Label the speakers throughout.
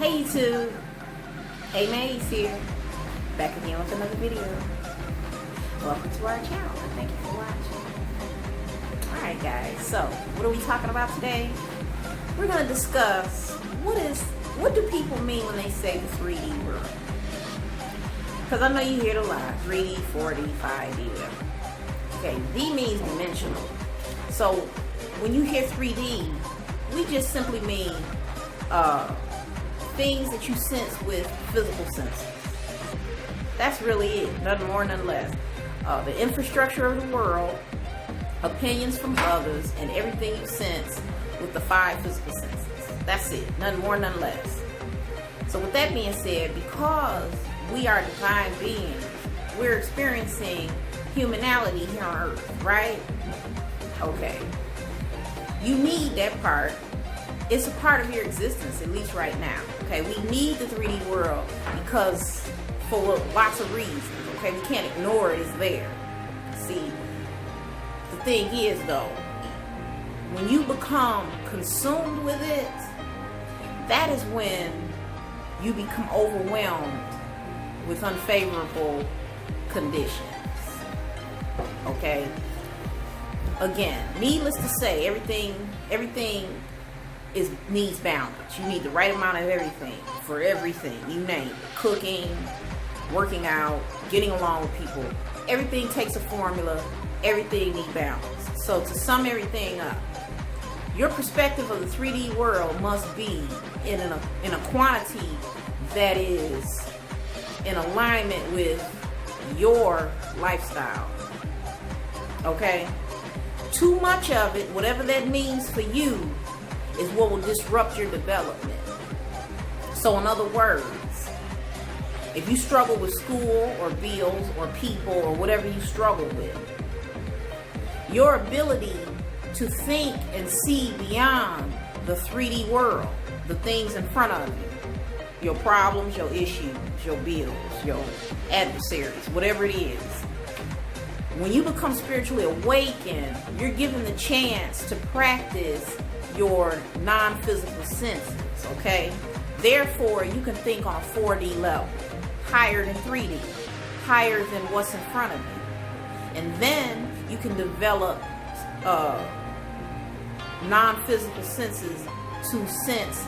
Speaker 1: Hey YouTube, A.Maze here, back again with another video. Welcome to our channel and thank you for watching. Alright guys, so what are we talking about today? We're going to discuss what do people mean when they say the 3D world? Because I know you hear it a lot, 3D, 4D, 5D, whatever. Okay, D means dimensional. So when you hear 3D, we just simply mean things that you sense with physical senses. That's really it, nothing more, nothing less. The infrastructure of the world, opinions from others, and everything you sense with the 5 physical senses. That's it, nothing more, nothing less. So with that being said, because we are divine beings, we're experiencing humanality here on earth, right? Okay. You need that part. It's a part of your existence, at least right now. Okay, we need the 3D world because for lots of reasons. Okay, we can't ignore it. It's there. See, the thing is though, when you become consumed with it, that is when you become overwhelmed with unfavorable conditions. Okay. Again, needless to say, everything needs balance. You need the right amount of everything for everything. You name it. Cooking, working out, getting along with people. Everything takes a formula. Everything needs balance. So to sum everything up, your perspective of the 3D world must be in a quantity that is in alignment with your lifestyle. Okay? Too much of it, whatever that means for you, is what will disrupt your development. So in other words, if you struggle with school or bills or people or whatever you struggle with, your ability to think and see beyond the 3D world, the things in front of you, your problems, your issues, your bills, your adversaries, whatever it is, when you become spiritually awakened, you're given the chance to practice your non-physical senses, okay? Therefore, you can think on a 4D level, higher than 3D, higher than what's in front of you. And then you can develop non-physical senses to sense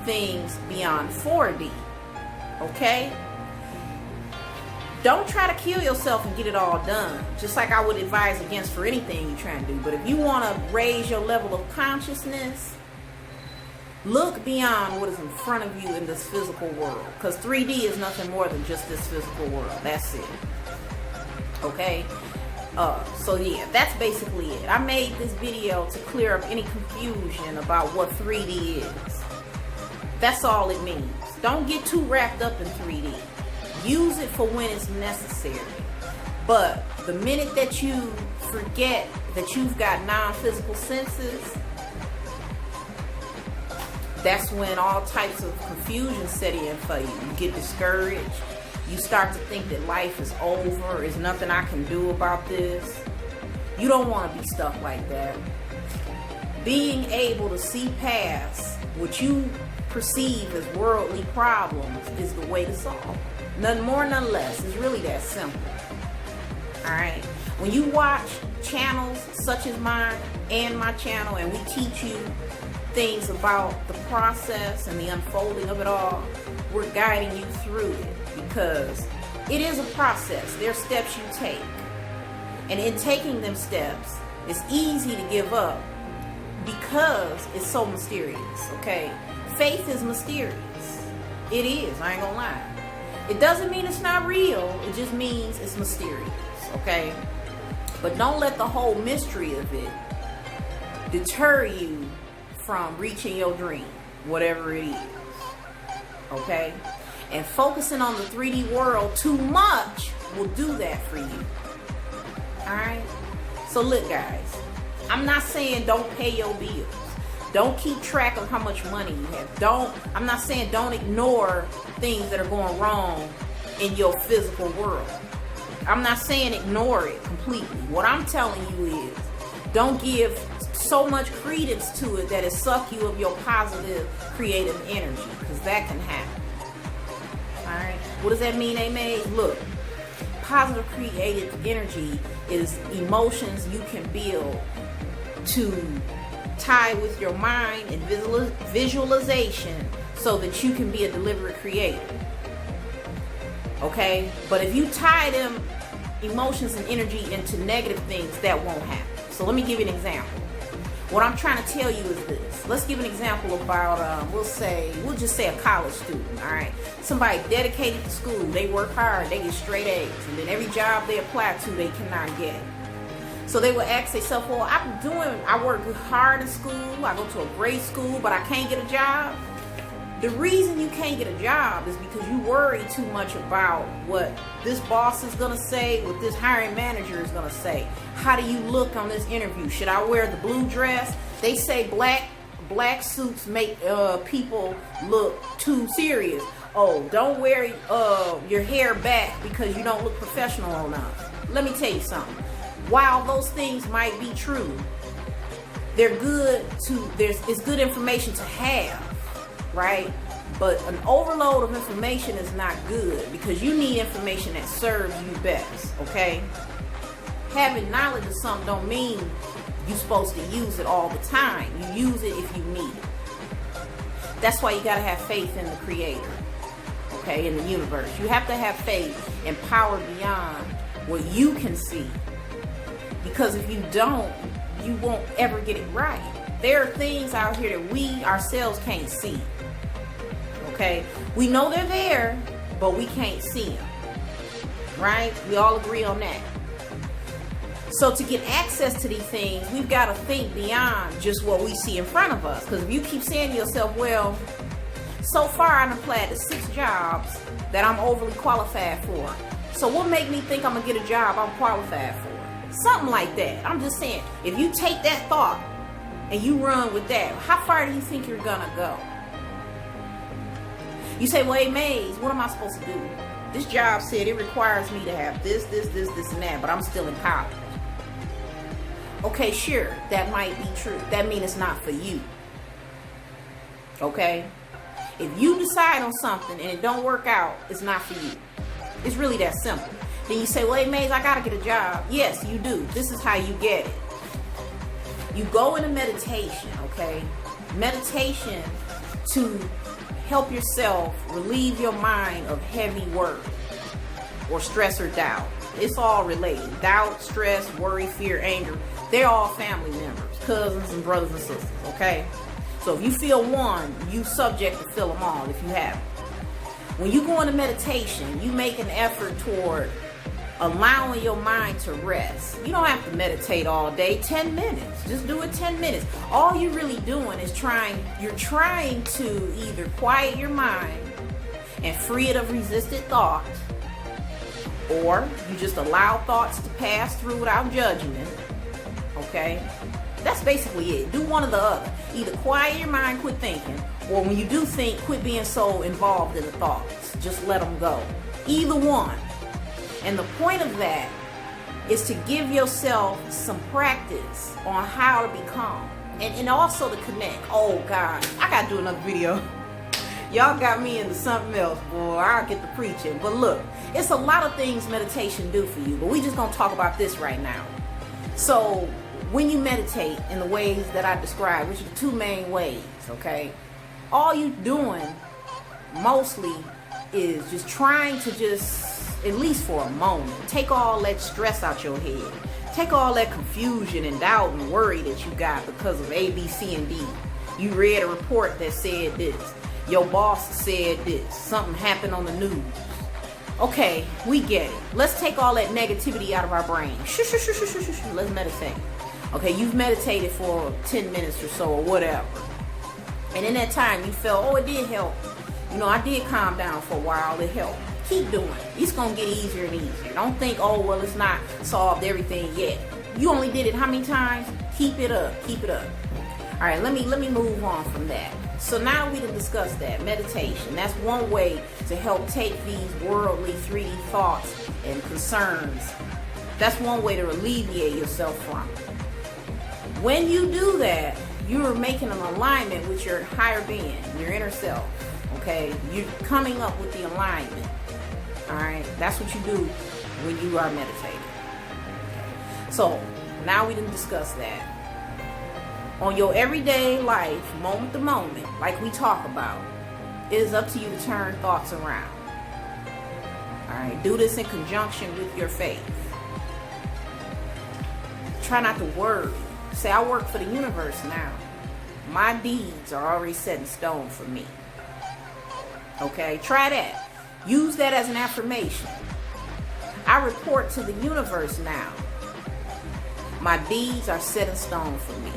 Speaker 1: things beyond 4D, okay? Don't try to kill yourself and get it all done, just like I would advise against for anything you're trying to do. But if you want to raise your level of consciousness, look beyond what is in front of you in this physical world. Because 3D is nothing more than just this physical world. That's it. Okay? So yeah, that's basically it. I made this video to clear up any confusion about what 3D is. That's all it means. Don't get too wrapped up in 3D. Use it for when it's necessary. But the minute that you forget that you've got non-physical senses, that's when all types of confusion set in for you. You get discouraged. You start to think that life is over. There's nothing I can do about this. You don't want to be stuck like that. Being able to see past what you perceive as worldly problems is the way to solve. Nothing more, none less. It's really that simple. Alright? When you watch channels such as mine and my channel, and we teach you things about the process and the unfolding of it all, we're guiding you through it because it is a process. There are steps you take. And in taking them steps, it's easy to give up because it's so mysterious, okay? Faith is mysterious. It is, I ain't gonna lie. It doesn't mean it's not real. It just means it's mysterious, okay? But don't let the whole mystery of it deter you from reaching your dream, whatever it is, okay? And focusing on the 3D world too much will do that for you, all right? So look, guys, I'm not saying don't pay your bills. Don't keep track of how much money you have. I'm not saying don't ignore things that are going wrong in your physical world. I'm not saying ignore it completely. What I'm telling you is don't give so much credence to it that it suck you of your positive creative energy, because that can happen. All right, what does that mean, A.Maze? Look, positive creative energy is emotions you can build to tie with your mind and visualization so that you can be a deliberate creator. Okay, but if you tie them emotions and energy into negative things, that won't happen. So let me give you an example. What I'm trying to tell you is this. Let's give an example about, we'll just say a college student, all right? Somebody dedicated to school, they work hard, they get straight A's, and then every job they apply to, they cannot get it. So they will ask themselves, well, I work hard in school, I go to a great school, but I can't get a job. The reason you can't get a job is because you worry too much about what this boss is going to say, what this hiring manager is going to say. How do you look on this interview? Should I wear the blue dress? They say black suits make people look too serious. Oh, don't wear your hair back because you don't look professional enough. Let me tell you something. While those things might be true, it's good information to have. Right? But an overload of information is not good, because you need information that serves you best, okay? Having knowledge of something don't mean you're supposed to use it all the time. You use it if you need it. That's why you gotta have faith in the Creator, okay, in the universe. You have to have faith and power beyond what you can see. Because if you don't, you won't ever get it right. There are things out here that we ourselves can't see. Okay, we know they're there, but we can't see them. Right? We all agree on that. So to get access to these things, we've got to think beyond just what we see in front of us. Because if you keep saying to yourself, well, so far I've applied to 6 jobs that I'm overly qualified for. So what make me think I'm going to get a job I'm qualified for? Something like that. I'm just saying, if you take that thought and you run with that, how far do you think you're going to go? You say, well, A.Maze, what am I supposed to do? This job said it requires me to have this, and that, but I'm still in college. Okay, sure, that might be true. That means it's not for you. Okay? If you decide on something and it don't work out, it's not for you. It's really that simple. Then you say, well, A.Maze, I gotta get a job. Yes, you do. This is how you get it. You go into meditation, okay? Meditation to help yourself relieve your mind of heavy worry or stress or doubt. It's all related. Doubt, stress, worry, fear, anger. They're all family members, cousins and brothers and sisters, okay? So if you feel one, you subject to feel them all if you haven't. When you go into meditation, you make an effort toward allowing your mind to rest. You don't have to meditate all day. 10 minutes. Just do it 10 minutes. All you're really doing is you're trying to either quiet your mind and free it of resisted thoughts, or you just allow thoughts to pass through without judgment. Okay? That's basically it. Do one or the other. Either quiet your mind, quit thinking, or when you do think, quit being so involved in the thoughts. Just let them go. Either one. And the point of that is to give yourself some practice on how to become. And also to connect. Oh, God. I got to do another video. Y'all got me into something else, boy. I'll get to preaching. But look, it's a lot of things meditation do for you. But we just going to talk about this right now. So when you meditate in the ways that I described, which are the 2 main ways, okay, all you're doing mostly is just trying to at least for a moment, take all that stress out your head. Take all that confusion and doubt and worry that you got because of A, B, C, and D. You read a report that said this. Your boss said this. Something happened on the news. Okay, we get it. Let's take all that negativity out of our brain. Let's meditate. Okay, you've meditated for 10 minutes or so or whatever. And in that time you felt, oh, it did help. You know, I did calm down for a while. It helped. Keep doing it. It's going to get easier and easier. Don't think, oh, well, it's not solved everything yet. You only did it how many times? Keep it up. Keep it up. All right, let me move on from that. So now we can discuss that. Meditation. That's one way to help take these worldly 3D thoughts and concerns. That's one way to alleviate yourself from it. When you do that, you're making an alignment with your higher being, your inner self. Okay, you're coming up with the alignment. All right, that's what you do when you are meditating. So now we didn't discuss that. On your everyday life, moment to moment, like we talk about, it is up to you to turn thoughts around. All right, do this in conjunction with your faith. Try not to worry. Say, I work for the universe now. My deeds are already set in stone for me. Okay, try that. Use that as an affirmation. I report to the universe now. My deeds are set in stone for me.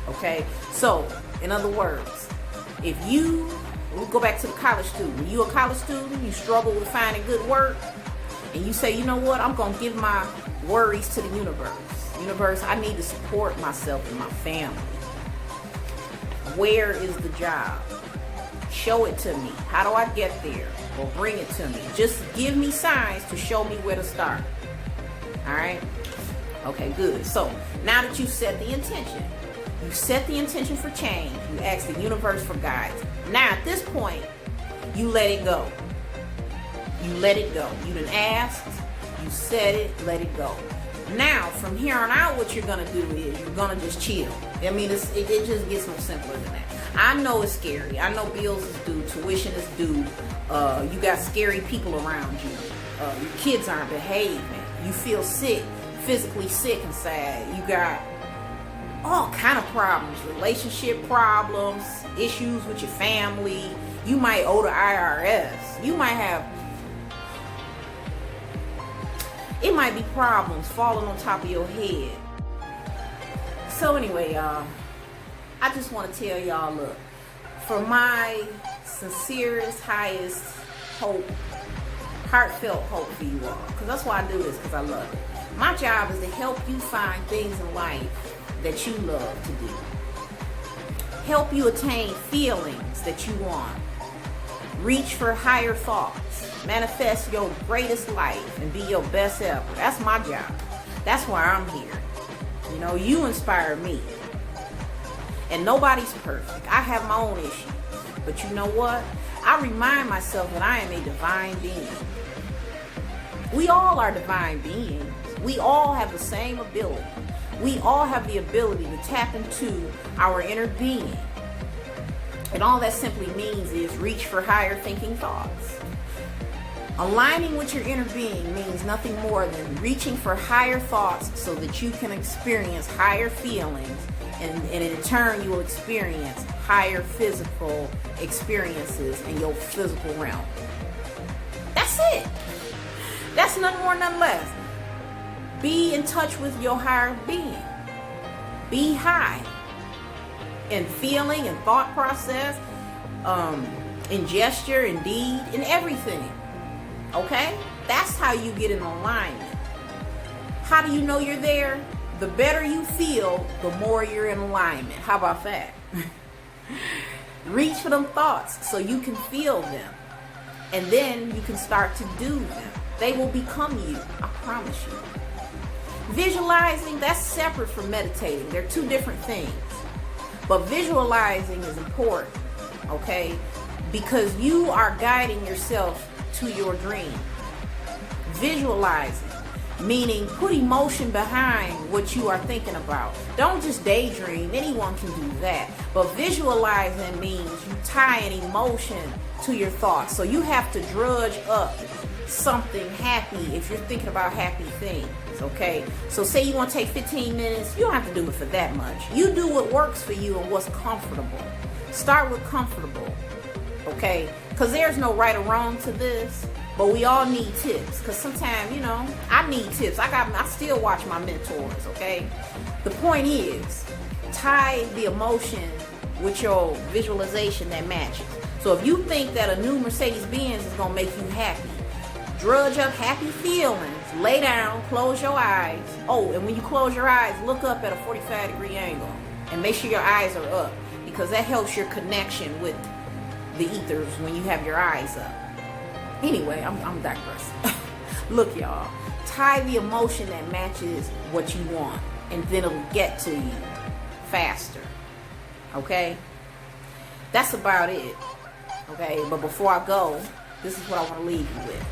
Speaker 1: Okay, so in other words, if we'll go back to the college student. When you're a college student, you struggle with finding good work, and you say, you know what, I'm going to give my worries to the universe. Universe, I need to support myself and my family. Where is the job? Show it to me. How do I get there? Or bring it to me. Just give me signs to show me where to start. All right? Okay, good. So now that you set the intention, you set the intention for change. You ask the universe for guidance. Now at this point, you let it go. You let it go. You done asked, you said it, let it go. Now, from here on out, what you're going to do is you're going to just chill. I mean, it just gets no simpler than that. I know it's scary. I know bills is due, tuition is due. You got scary people around you. Your kids aren't behaving. You feel sick, physically sick inside. You got all kind of problems, relationship problems, issues with your family. You might owe the IRS. You might have, it might be problems falling on top of your head. So anyway, y'all, I just want to tell y'all, look, for my sincerest, highest hope, heartfelt hope for you all, because that's why I do this, because I love it. My job is to help you find things in life that you love to do. Help you attain feelings that you want. Reach for higher thoughts. Manifest your greatest life and be your best ever. That's my job. That's why I'm here. You know, you inspire me. And nobody's perfect. I have my own issues. But you know what? I remind myself that I am a divine being. We all are divine beings. We all have the same ability. We all have the ability to tap into our inner being. And all that simply means is reach for higher thinking thoughts. Aligning with your inner being means nothing more than reaching for higher thoughts so that you can experience higher feelings, and in turn you will experience higher physical experiences in your physical realm. That's it. That's nothing more, nothing less. Be in touch with your higher being. Be high in feeling and thought process, in gesture, in deed, in everything. Okay? That's how you get in alignment. How do you know you're there? The better you feel, the more you're in alignment. How about that? Reach for them thoughts so you can feel them. And then you can start to do them. They will become you. I promise you. Visualizing, that's separate from meditating. They're two different things. But visualizing is important, okay? Because you are guiding yourself to your dream. Visualizing, meaning put emotion behind what you are thinking about. Don't just daydream. Anyone can do that. But visualizing means you tie an emotion to your thoughts. So you have to drudge up something happy if you're thinking about happy things, okay? So say you want to take 15 minutes, you don't have to do it for that much. You do what works for you and what's comfortable. Start with comfortable, okay? Because there's no right or wrong to this, but we all need tips. Because sometimes, you know, I need tips. I still watch my mentors, okay? The point is, tie the emotion with your visualization that matches. So if you think that a new Mercedes-Benz is going to make you happy, drudge up happy feelings, lay down, close your eyes. Oh, and when you close your eyes, look up at a 45-degree angle and make sure your eyes are up, because that helps your connection with the ethers when you have your eyes up. Anyway, I'm digressing. Look, y'all, tie the emotion that matches what you want and then it'll get to you faster. Okay? That's about it. Okay? But before I go, this is what I want to leave you with.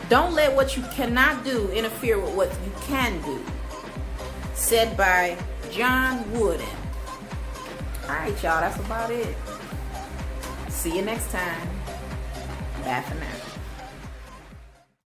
Speaker 1: Don't let what you cannot do interfere with what you can do. Said by John Wooden. Alright, y'all, that's about it. See you next time. Bye for now.